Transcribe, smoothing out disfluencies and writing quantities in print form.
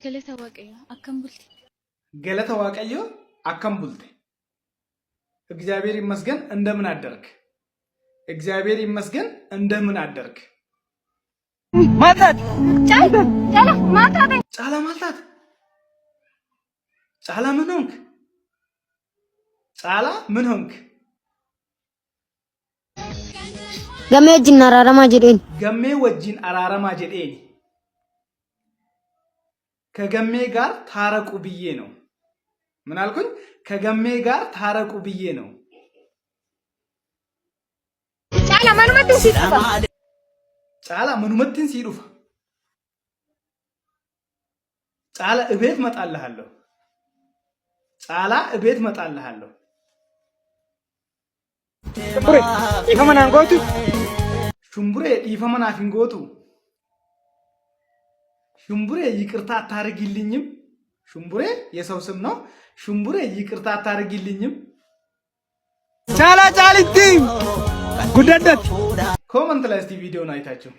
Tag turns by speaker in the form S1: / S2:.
S1: ገለታ ዋቀዮ አከምቡልቲ
S2: ገለታ ዋቀዮ አከምቡልቲ እግዚአብሔር ይመስገን እንደምን አደርክ? እግዚአብሔር ይመስገን እንደምን አደርክ?
S3: ማታት
S1: ጫላ ማታት
S2: ጫላ ማታት ጫላ ምን ሆንክ? ጫላ ምን ሆንክ?
S4: ገሜ ወጂን አራራማ ጀዴን
S2: ገሜ ወጂን አራራማ ጀዴን ከገሜ ጋር ታረቁ ብዬ ነው። ምን አልኩኝ? ከገሜ ጋር ታረቁ ብዬ ነው።
S1: ጫላ ማኑመትን ሲዱፋ
S2: ጫላ ማኑመትን ሲዱፋ ጫላ እቤት መጣልሃለሁ። ጫላ እቤት መጣልሃለሁ።
S3: ሹምቡሬ ይፈመናን ጎቱ
S2: ሹምቡሬ ይፈመናን ጎቱ ሹምቡሬ ይቅርታ አታርጊልኝም? ሹምቡሬ የሰው ስም ነው። ሹምቡሬ ይቅርታ አታርጊልኝም?
S3: ጫላ ጫሊቲ ጉደደት
S2: ኮመንት ላይ እስቲ ቪዲዮን አይታችሁ